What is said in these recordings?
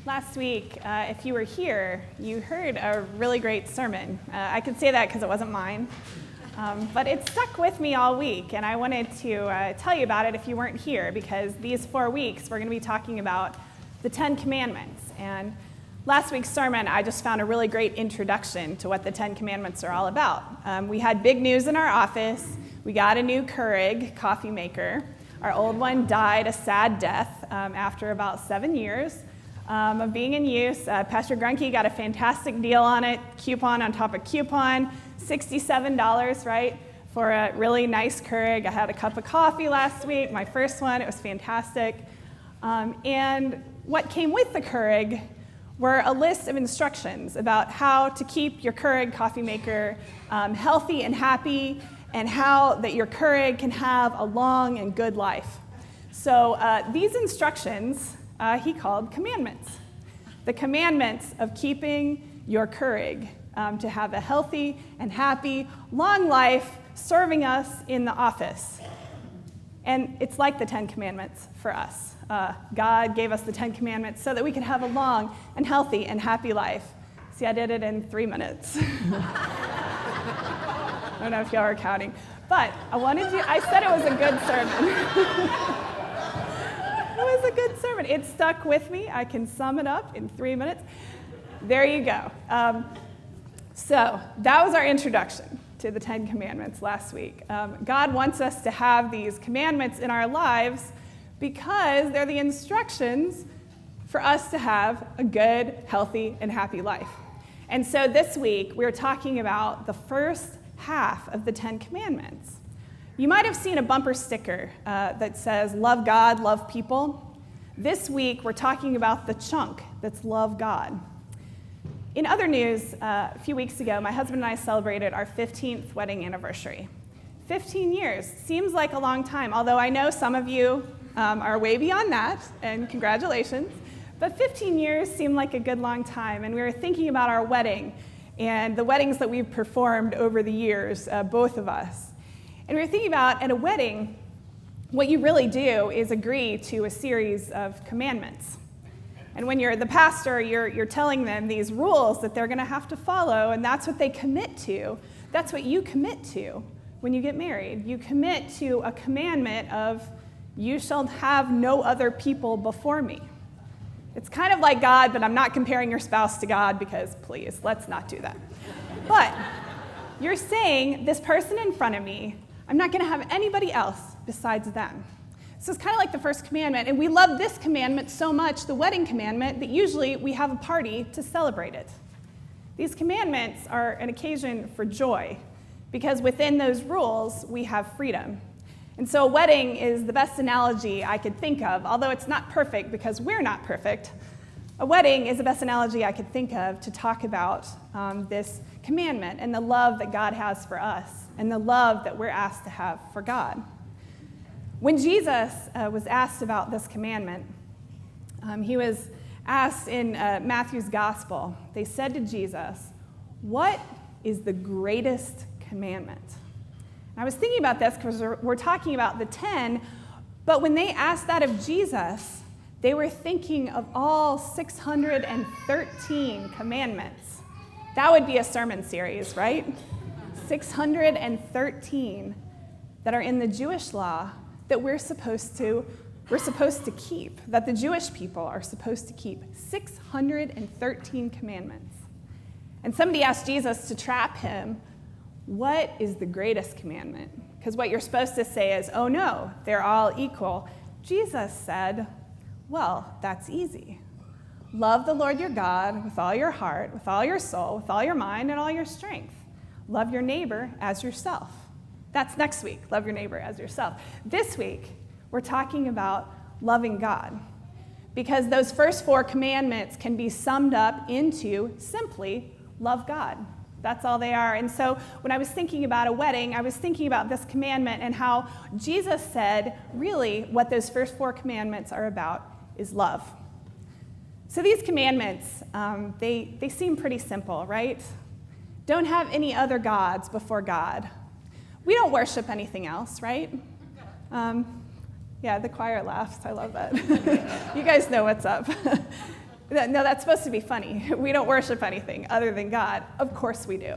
Last week, if you were here, you heard a really great sermon. I can say that because it wasn't mine, but it stuck with me all week, and I wanted to tell you about it if you weren't here, because these 4 weeks we're going to be talking about the 10 Commandments. And last week's sermon, I just found a really great introduction to what the 10 Commandments are all about. We had big news in our office. We got a new Keurig coffee maker. Our old one died a sad death after about 7 years of being in use. Pastor Grunke got a fantastic deal on it, coupon on top of coupon, $67, right, for a really nice Keurig. I had a cup of coffee last week, my first one. It was fantastic. And what came with the Keurig were a list of instructions about how to keep your Keurig coffee maker healthy and happy, and how that your Keurig can have a long and good life. So these instructions he called commandments. The commandments of keeping your Keurig to have a healthy and happy, long life serving us in the office. And it's like the 10 Commandments for us. God gave us the 10 Commandments so that we could have a long and healthy and happy life. See, I did it in 3 minutes. I don't know if y'all are counting, but I said it was a good sermon. It was a good sermon. It stuck with me. I can sum it up in 3 minutes. There you go. So that was our introduction to the 10 Commandments last week. God wants us to have these commandments in our lives because they're the instructions for us to have a good, healthy, and happy life. And so this week, we're talking about the first half of the 10 Commandments. You might have seen a bumper sticker that says, love God, love people. This week, we're talking about the chunk that's love God. In other news, a few weeks ago, my husband and I celebrated our 15th wedding anniversary. 15 years seems like a long time, although I know some of you are way beyond that, and congratulations. But 15 years seemed like a good long time, and we were thinking about our wedding and the weddings that we've performed over the years, both of us. And we were thinking about, at a wedding, what you really do is agree to a series of commandments. And when you're the pastor, you're telling them these rules that they're going to have to follow, and that's what they commit to. That's what you commit to when you get married. You commit to a commandment of, you shall have no other people before me. It's kind of like God, but I'm not comparing your spouse to God because, please, let's not do that. But you're saying, this person in front of me, I'm not going to have anybody else besides them. So it's kind of like the first commandment, and we love this commandment so much, the wedding commandment, that usually we have a party to celebrate it. These commandments are an occasion for joy, because within those rules, we have freedom. And so a wedding is the best analogy I could think of, although it's not perfect because we're not perfect. A wedding is the best analogy I could think of to talk about this commandment and the love that God has for us and the love that we're asked to have for God. When Jesus was asked about this commandment, he was asked in Matthew's gospel. They said to Jesus, "What is the greatest commandment?" And I was thinking about this because we're talking about the 10, but when they asked that of Jesus, they were thinking of all 613 commandments. That would be a sermon series, right? 613 that are in the Jewish law that we're supposed to keep, that the Jewish people are supposed to keep. 613 commandments. And somebody asked Jesus to trap him, what is the greatest commandment? Because what you're supposed to say is, oh no, they're all equal. Jesus said, well, that's easy. Love the Lord your God with all your heart, with all your soul, with all your mind, and all your strength. Love your neighbor as yourself. That's next week, love your neighbor as yourself. This week, we're talking about loving God, because those first 4 commandments can be summed up into simply love God. That's all they are. And so when I was thinking about a wedding, I was thinking about this commandment and how Jesus said, really, what those first 4 commandments are about is love. So these commandments, they seem pretty simple, right? Don't have any other gods before God. We don't worship anything else, right? Yeah, the choir laughs. I love that. You guys know what's up. No, that's supposed to be funny. We don't worship anything other than God. Of course we do.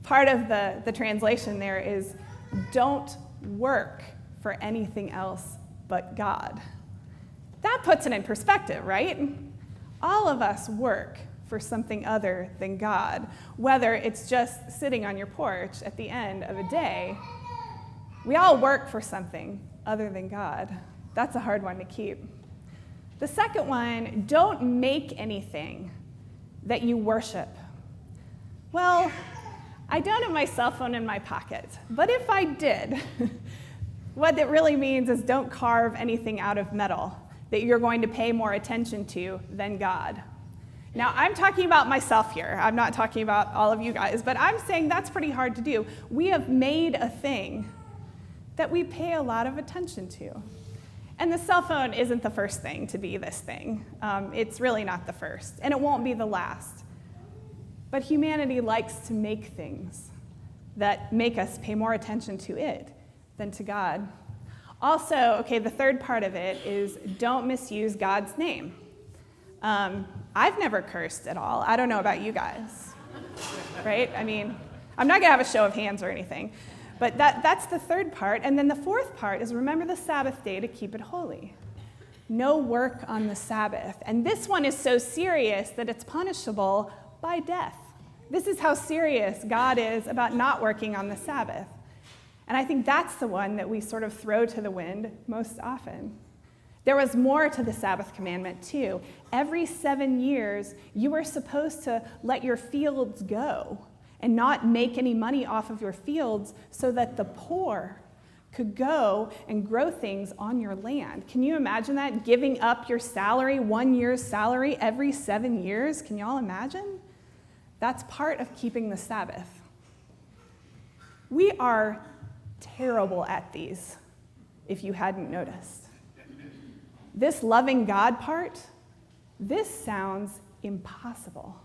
Part of the translation there is, don't work for anything else but God. That puts it in perspective, right? All of us work for something other than God, whether it's just sitting on your porch at the end of a day. We all work for something other than God. That's a hard one to keep. The second one, don't make anything that you worship. Well, I don't have my cell phone in my pocket, but if I did, what it really means is don't carve anything out of metal that you're going to pay more attention to than God. Now, I'm talking about myself here. I'm not talking about all of you guys, but I'm saying that's pretty hard to do. We have made a thing that we pay a lot of attention to. And the cell phone isn't the first thing to be this thing. It's really not the first, and it won't be the last. But humanity likes to make things that make us pay more attention to it than to God. Also, okay, the third part of it is don't misuse God's name. I've never cursed at all. I don't know about you guys, right? I mean, I'm not going to have a show of hands or anything. But that's the third part. And then the fourth part is remember the Sabbath day to keep it holy. No work on the Sabbath. And this one is so serious that it's punishable by death. This is how serious God is about not working on the Sabbath. And I think that's the one that we sort of throw to the wind most often. There was more to the Sabbath commandment, too. Every 7 years, you were supposed to let your fields go and not make any money off of your fields so that the poor could go and grow things on your land. Can you imagine that? Giving up your salary, 1 year's salary, every 7 years? Can y'all imagine? That's part of keeping the Sabbath. We are terrible at these, if you hadn't noticed. This loving God part, this sounds impossible.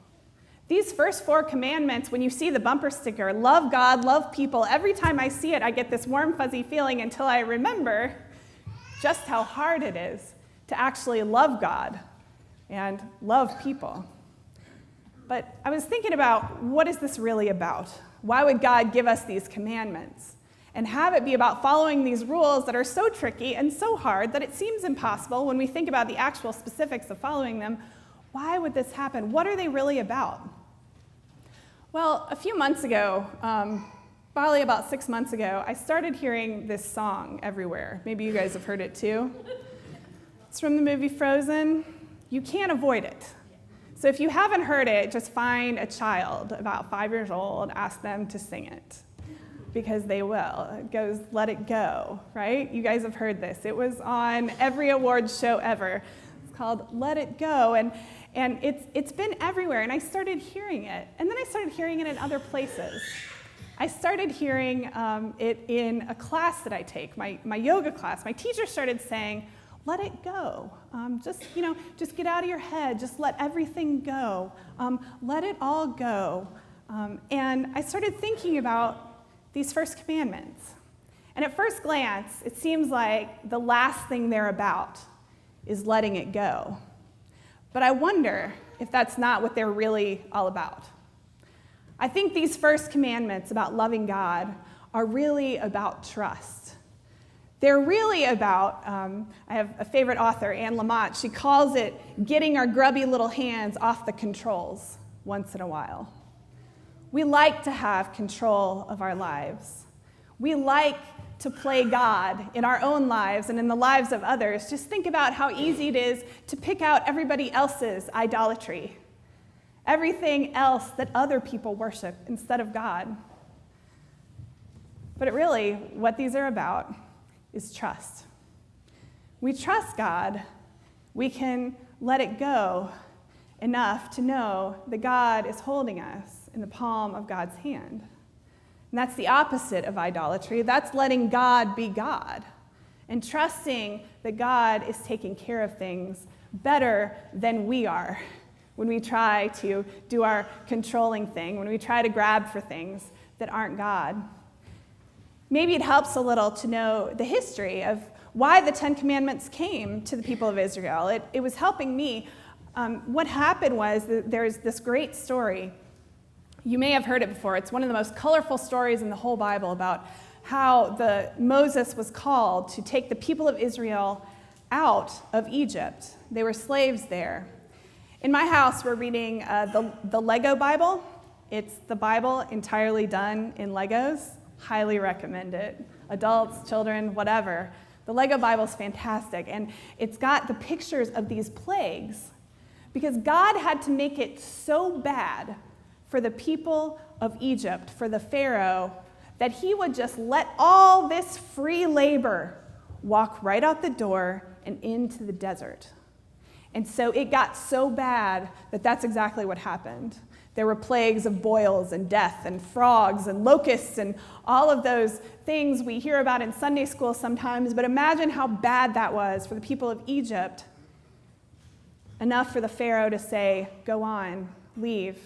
These first 4 commandments, when you see the bumper sticker, love God, love people, every time I see it, I get this warm, fuzzy feeling until I remember just how hard it is to actually love God and love people. But I was thinking about, what is this really about? Why would God give us these commandments and have it be about following these rules that are so tricky and so hard that it seems impossible when we think about the actual specifics of following them? Why would this happen? What are they really about? Well, a few months ago, probably about 6 months ago, I started hearing this song everywhere. Maybe you guys have heard it too. It's from the movie Frozen. You can't avoid it. So if you haven't heard it, just find a child about 5 years old, ask them to sing it, because they will. It goes, let it go, right? You guys have heard this. It was on every awards show ever. It's called Let It Go, and it's been everywhere, and I started hearing it, and then I started hearing it in other places. I started hearing it in a class that I take, my yoga class. My teacher started saying, let it go. Just get out of your head. Just let everything go. Let it all go. And I started thinking about these first commandments. And at first glance, it seems like the last thing they're about is letting it go. But I wonder if that's not what they're really all about. I think these first commandments about loving God are really about trust. They're really about, I have a favorite author, Anne Lamott. She calls it getting our grubby little hands off the controls once in a while. We like to have control of our lives. We like to play God in our own lives and in the lives of others. Just think about how easy it is to pick out everybody else's idolatry, everything else that other people worship instead of God. But really, what these are about is trust. We trust God. We can let it go enough to know that God is holding us in the palm of God's hand. And that's the opposite of idolatry. That's letting God be God and trusting that God is taking care of things better than we are when we try to do our controlling thing, when we try to grab for things that aren't God. Maybe it helps a little to know the history of why the 10 Commandments came to the people of Israel. It was helping me what happened was that there's this great story. You may have heard it before. It's one of the most colorful stories in the whole Bible about how Moses was called to take the people of Israel out of Egypt. They were slaves there. In my house, we're reading the Lego Bible. It's the Bible entirely done in Legos. Highly recommend it. Adults, children, whatever. The Lego Bible is fantastic, and it's got the pictures of these plagues because God had to make it so bad for the people of Egypt, for the Pharaoh, that he would just let all this free labor walk right out the door and into the desert. And so it got so bad that that's exactly what happened. There were plagues of boils and death and frogs and locusts and all of those things we hear about in Sunday school sometimes, but imagine how bad that was for the people of Egypt. Enough for the Pharaoh to say, go on, leave.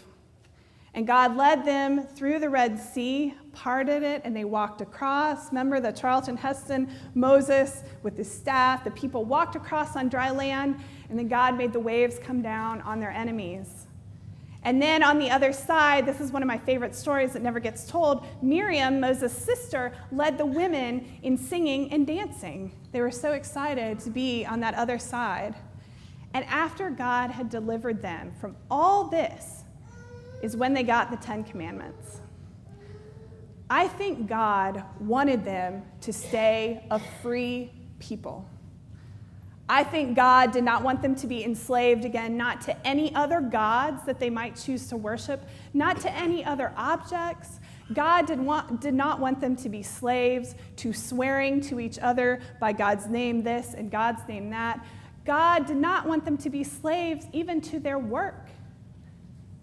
And God led them through the Red Sea, parted it, and they walked across. Remember the Charlton Heston, Moses with his staff. The people walked across on dry land, and then God made the waves come down on their enemies. And then on the other side, this is one of my favorite stories that never gets told, Miriam, Moses' sister, led the women in singing and dancing. They were so excited to be on that other side. And after God had delivered them from all this is when they got the 10 Commandments. I think God wanted them to stay a free people. I think God did not want them to be enslaved again, not to any other gods that they might choose to worship, not to any other objects. God did not want them to be slaves to swearing to each other by God's name this and God's name that. God did not want them to be slaves even to their work.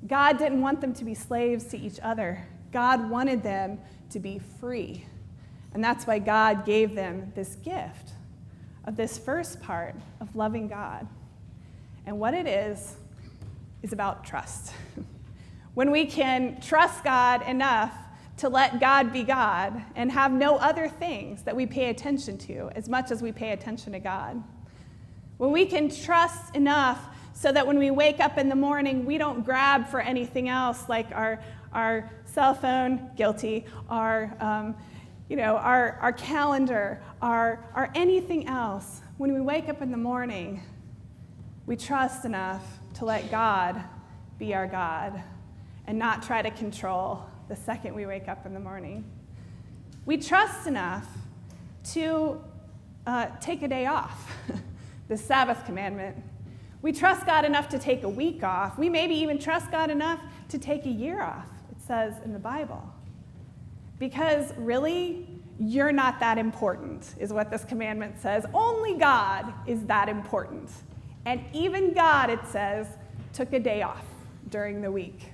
God didn't want them to be slaves to each other. God wanted them to be free. And that's why God gave them this gift of this first part of loving God. And what it is about trust. When we can trust God enough to let God be God and have no other things that we pay attention to as much as we pay attention to God. When we can trust enough so that when we wake up in the morning, we don't grab for anything else like our cell phone, guilty, our calendar, our anything else. When we wake up in the morning, we trust enough to let God be our God and not try to control the second we wake up in the morning. We trust enough to take a day off, the Sabbath commandment. We trust God enough to take a week off. We maybe even trust God enough to take a year off, it says in the Bible. Because really, you're not that important, is what this commandment says. Only God is that important. And even God, it says, took a day off during the week.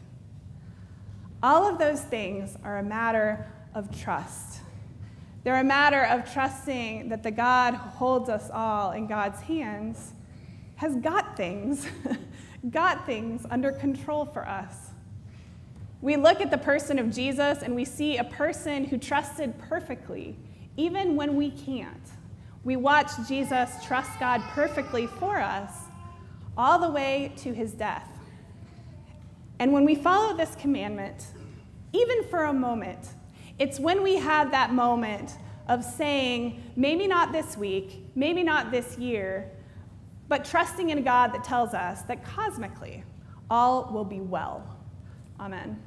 All of those things are a matter of trust. They're a matter of trusting that the God who holds us all in God's hands has got things under control for us. We look at the person of Jesus and we see a person who trusted perfectly, even when we can't. We watch Jesus trust God perfectly for us all the way to his death. And when we follow this commandment, even for a moment, it's when we have that moment of saying, maybe not this week, maybe not this year, but trusting in a God that tells us that cosmically all will be well. Amen.